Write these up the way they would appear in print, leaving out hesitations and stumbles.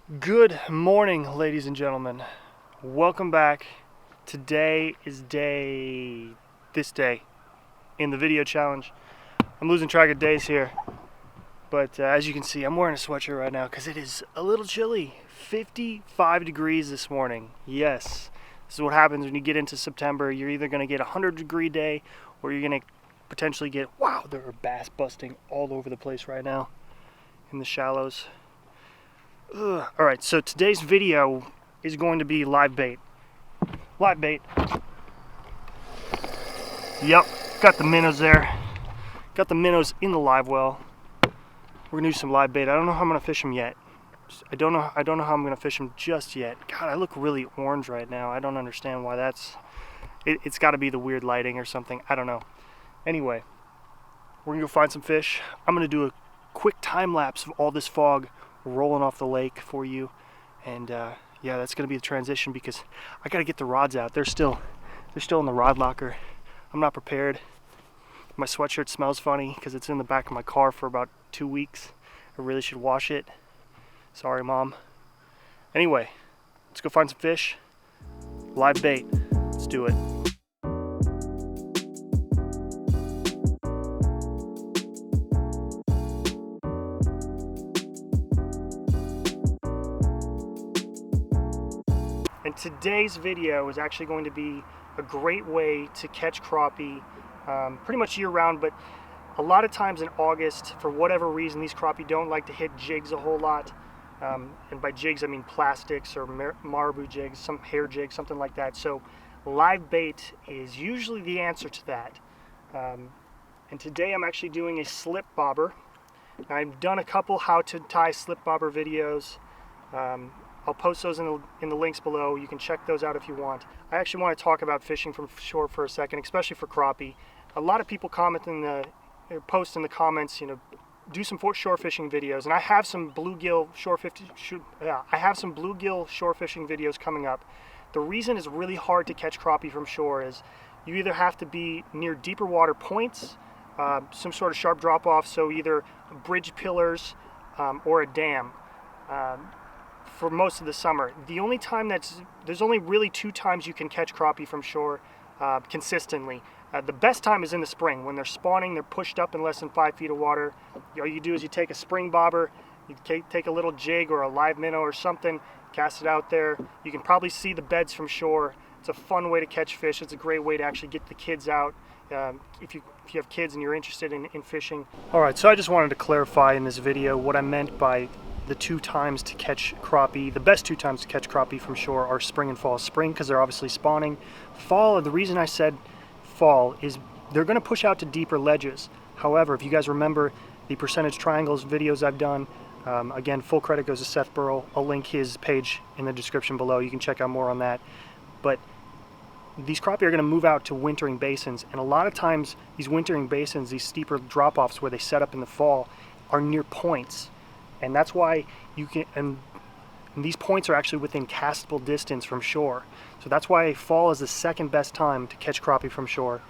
Good morning, ladies and gentlemen. Welcome back. Today is this day in the video challenge. I'm losing track of days here, but as you can see, I'm wearing a sweatshirt right now because it is a little chilly. 55 degrees this morning. Yes, this is what happens when you get into September. You're either going to get a 100-degree day or you're going to potentially get, wow, there are bass busting all over the place right now in the shallows. Alright, so today's video is going to be live bait. Live bait. Yep, got the minnows there. Got the minnows in the live well. We're gonna do some live bait. I don't know how I'm gonna fish them yet. I don't know how I'm gonna fish them just yet. God, I look really orange right now. I don't understand why that's. It's got to be the weird lighting or something. I don't know. Anyway, we're gonna go find some fish. I'm gonna do a quick time lapse of all this fog rolling off the lake for you, and yeah, that's gonna be the transition because I gotta get the rods out. They're still in the rod locker. I'm not prepared. My sweatshirt smells funny because it's in the back of my car for about 2 weeks. I really should wash it. Sorry, Mom. Anyway, let's go find some fish. Live bait. Let's do it. And today's video is actually going to be a great way to catch crappie pretty much year-round, but a lot of times in August, for whatever reason, these crappie don't like to hit jigs a whole lot. And by jigs, I mean plastics or marabou jigs, some hair jigs, something like that. So live bait is usually the answer to that. And today I'm actually doing a slip bobber. Now, I've done a couple how to tie slip bobber videos. I'll post those in the links below. You can check those out if you want. I actually want to talk about fishing from shore for a second, especially for crappie. A lot of people comment post in the comments, you know, do some shore fishing videos, and I have some bluegill shore fishing videos coming up. The reason it's really hard to catch crappie from shore is you either have to be near deeper water points, some sort of sharp drop off, so either bridge pillars or a dam. For most of the summer. The only time there's only really 2 times you can catch crappie from shore consistently. The best time is in the spring when they're spawning, they're pushed up in less than 5 feet of water. All you do is you take a spring bobber, you take a little jig or a live minnow or something, cast it out there. You can probably see the beds from shore. It's a fun way to catch fish. It's a great way to actually get the kids out if you have kids and you're interested in fishing. Alright, so I just wanted to clarify in this video what I meant by the 2 times to catch crappie. The best 2 times to catch crappie from shore are spring and fall. Spring because they're obviously spawning. Fall, the reason I said fall is they're going to push out to deeper ledges. However, if you guys remember the percentage triangles videos I've done, again, full credit goes to Seth Burrell. I'll link his page in the description below. You can check out more on that. But these crappie are going to move out to wintering basins, and a lot of times these wintering basins, these steeper drop-offs where they set up in the fall, are near points. And that's why you can, and these points are actually within castable distance from shore. So that's why fall is the second best time to catch crappie from shore.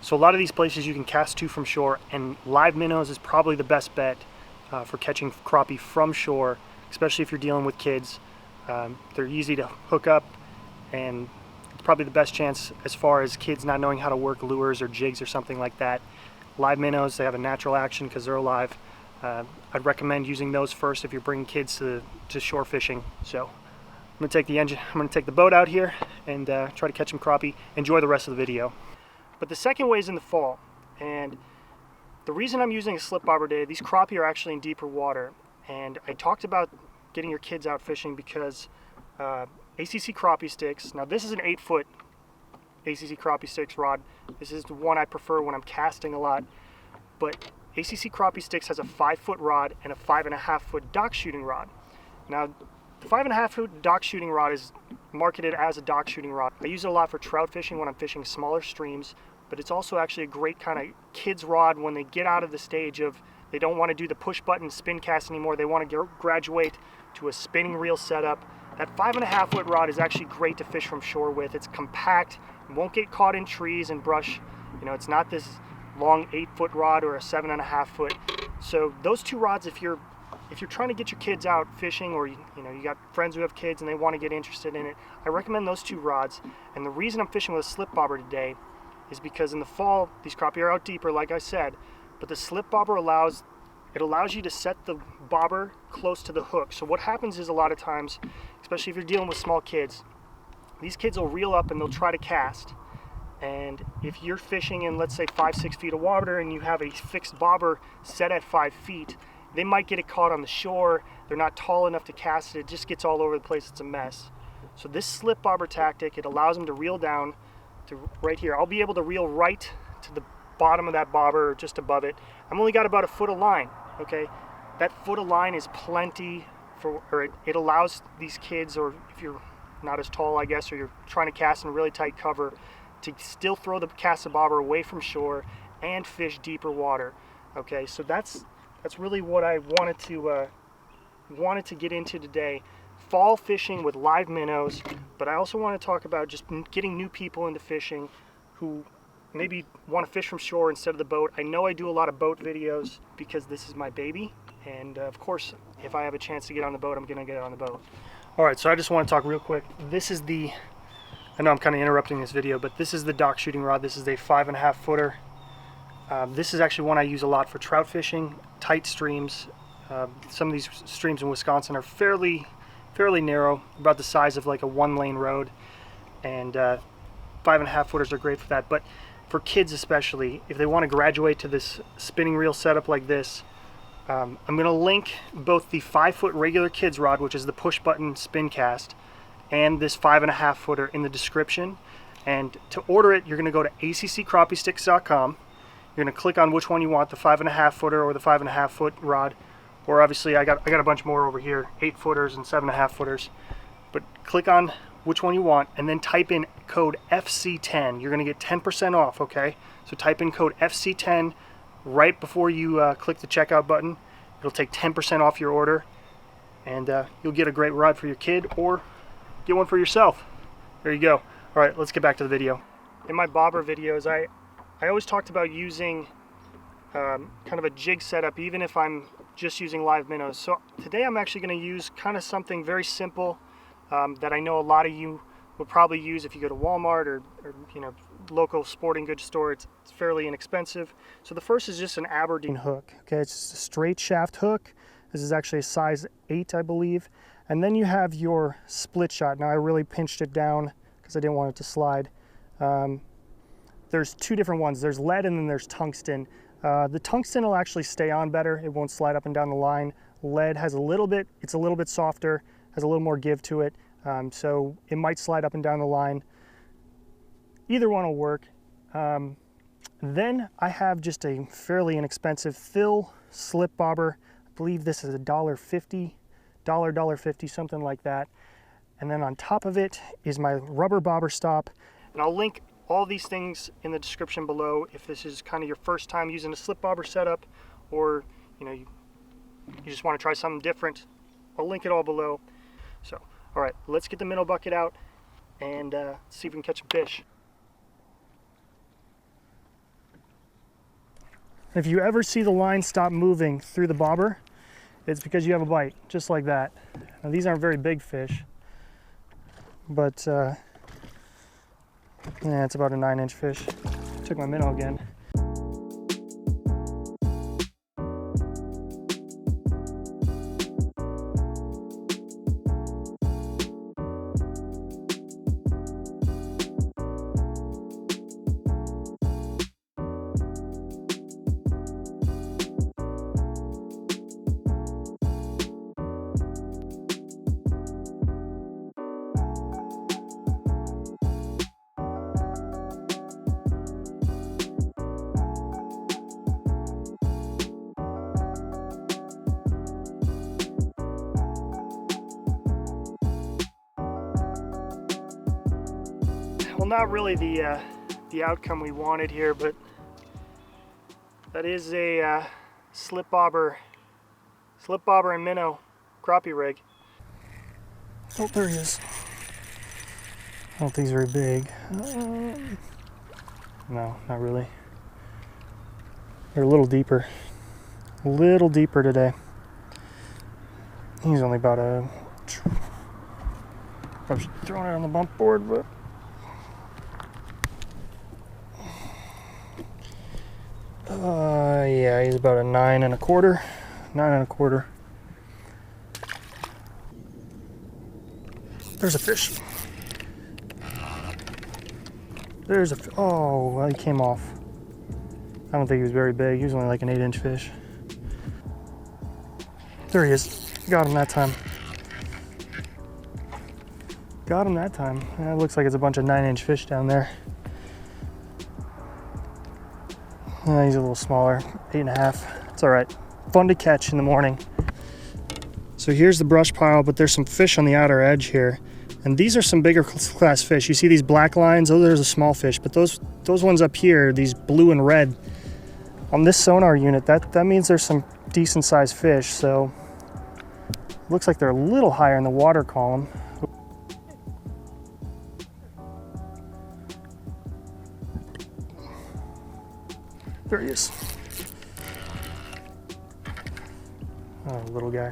So a lot of these places you can cast to from shore, and live minnows is probably the best bet for catching crappie from shore, especially if you're dealing with kids. They're easy to hook up, and it's probably the best chance as far as kids not knowing how to work lures or jigs or something like that. Live minnows, they have a natural action because they're alive. I'd recommend using those first if you're bringing kids to shore fishing. So I'm going to take the boat out here and try to catch some crappie. Enjoy the rest of the video. But the second way is in the fall, and the reason I'm using a slip bobber today, these crappie are actually in deeper water, and I talked about getting your kids out fishing because ACC crappie sticks. Now this is an 8-foot ACC crappie sticks rod. This is the one I prefer when I'm casting a lot, but ACC crappie sticks has a 5-foot rod and a 5.5-foot dock shooting rod. Now, the 5.5-foot dock shooting rod is marketed as a dock shooting rod. I use it a lot for trout fishing when I'm fishing smaller streams, but it's also actually a great kind of kids rod when they get out of the stage of they don't want to do the push button spin cast anymore. They want to graduate to a spinning reel setup. That 5.5-foot rod is actually great to fish from shore with. It's compact, it won't get caught in trees and brush. You know, it's not this long 8-foot rod or a 7.5-foot. So those 2 rods, if you're if you're trying to get your kids out fishing, or you got friends who have kids and they want to get interested in it, I recommend those two rods. And the reason I'm fishing with a slip bobber today is because in the fall these crappie are out deeper, like I said, but the slip bobber allows you to set the bobber close to the hook. So what happens is, a lot of times, especially if you're dealing with small kids, these kids will reel up and they'll try to cast. And if you're fishing in, let's say, 5-6 feet of water and you have a fixed bobber set at 5 feet, they might get it caught on the shore. They're not tall enough to cast it. It just gets all over the place. It's a mess. So this slip bobber tactic, it allows them to reel down to right here. I'll be able to reel right to the bottom of that bobber or just above it. I've only got about a foot of line, okay? That foot of line is plenty it allows these kids, or if you're not as tall, I guess, or you're trying to cast in really tight cover, to still throw the bobber away from shore and fish deeper water. Okay, so that's really what I wanted to get into today. Fall fishing with live minnows, but I also want to talk about just getting new people into fishing who maybe want to fish from shore instead of the boat. I know I do a lot of boat videos because this is my baby, and of course, if I have a chance to get on the boat, I'm going to get on the boat. All right, so I just want to talk real quick. This is I know I'm kind of interrupting this video, but this is the dock shooting rod. This is a 5.5 footer. This is actually one I use a lot for trout fishing, tight streams. Some of these streams in Wisconsin are fairly narrow, about the size of like a 1-lane road, and 5.5 footers are great for that. But for kids especially, if they want to graduate to this spinning reel setup like this, I'm going to link both the 5-foot regular kids rod, which is the push button spin cast, and this 5.5 footer in the description. And to order it, you're going to go to accrappiesticks.com. You're going to click on which one you want, the 5.5 footer or the 5.5 foot rod. Or obviously I got a bunch more over here, 8 footers and 7.5 footers. But click on which one you want and then type in code FC10. You're going to get 10% off, okay? So type in code FC10 right before you click the checkout button. It'll take 10% off your order, and you'll get a great rod for your kid or get one for yourself. There you go. All right, let's get back to the video. In my bobber videos, I always talked about using kind of a jig setup, even if I'm just using live minnows. So today I'm actually going to use kind of something very simple that I know a lot of you would probably use if you go to Walmart or local sporting goods store. It's fairly inexpensive. So the first is just an Aberdeen hook. Okay, it's just a straight shaft hook. This is actually a size 8, I believe. And then you have your split shot. Now I really pinched it down because I didn't want it to slide. There's two different ones. There's lead and then there's tungsten. The tungsten will actually stay on better. It won't slide up and down the line. Lead has it's a little bit softer, has a little more give to it. So it might slide up and down the line. Either one will work. Then I have just a fairly inexpensive Phil slip bobber. I believe this is $1.50, $1.50, something like that. And then on top of it is my rubber bobber stop. And I'll link all these things in the description below if this is kind of your first time using a slip bobber setup, or you just want to try something different. I'll link it all below. So, all right, let's get the minnow bucket out and see if we can catch some fish. If you ever see the line stop moving through the bobber, it's because you have a bite, just like that. Now, these aren't very big fish, but yeah, it's about a 9-inch fish. Took my minnow again. Well, not really the outcome we wanted here, but that is a slip bobber and minnow crappie rig. Oh, there he is. I don't think he's very big. No, not really. They're a little deeper today. He's only about a... I was throwing it on the bump board, but... yeah, he's about a 9 1/4. 9 1/4. There's a fish. There's a... Oh, well, he came off. I don't think he was very big. He was only like an 8-inch fish. There he is. Got him that time. Got him that time. It looks like it's a bunch of 9-inch fish down there. He's a little smaller, 8 1/2. It's all right. Fun to catch in the morning. So here's the brush pile, but there's some fish on the outer edge here. And these are some bigger class fish. You see these black lines? Oh, there's a small fish, but those ones up here, these blue and red, on this sonar unit, that means there's some decent sized fish. So it looks like they're a little higher in the water column. There he is. Oh, little guy.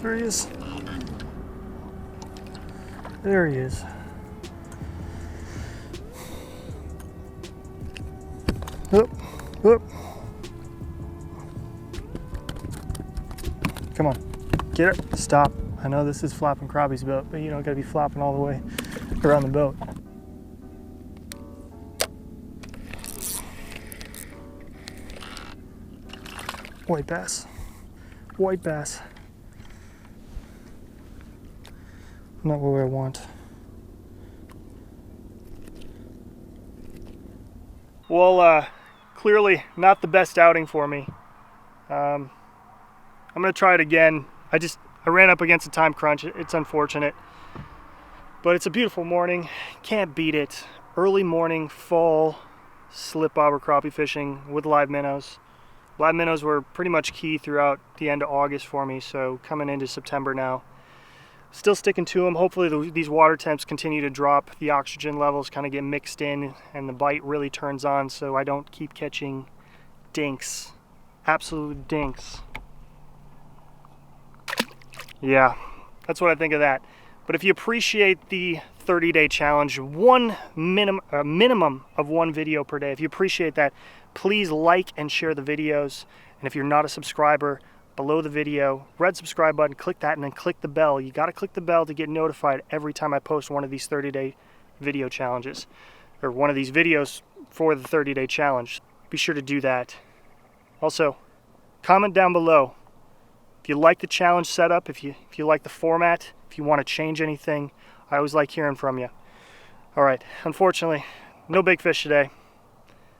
There he is. There he is. Whoop, whoop. Come on, get it, stop. I know this is flopping Crappie's boat, but you don't gotta be flopping all the way around the boat. White bass. White bass. Not what I want. Well, clearly not the best outing for me. I'm gonna try it again. I ran up against a time crunch. It's unfortunate, but it's a beautiful morning. Can't beat it. Early morning, fall, slip bobber crappie fishing with live minnows. Live minnows were pretty much key throughout the end of August for me, so coming into September now. Still sticking to them. Hopefully these water temps continue to drop. The oxygen levels kind of get mixed in and the bite really turns on so I don't keep catching dinks. Absolute dinks. Yeah, that's what I think of that. But if you appreciate the 30-day challenge, minimum of 1 video per day, if you appreciate that, please like and share the videos. And if you're not a subscriber, below the video, red subscribe button, click that and then click the bell. You got to click the bell to get notified every time I post one of these 30-day video challenges, or one of these videos for the 30-day challenge. Be sure to do that. Also, comment down below if you like the challenge setup, if you like the format, if you want to change anything. I always like hearing from you. All right, unfortunately, no big fish today.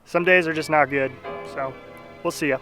Some days are just not good, so we'll see ya.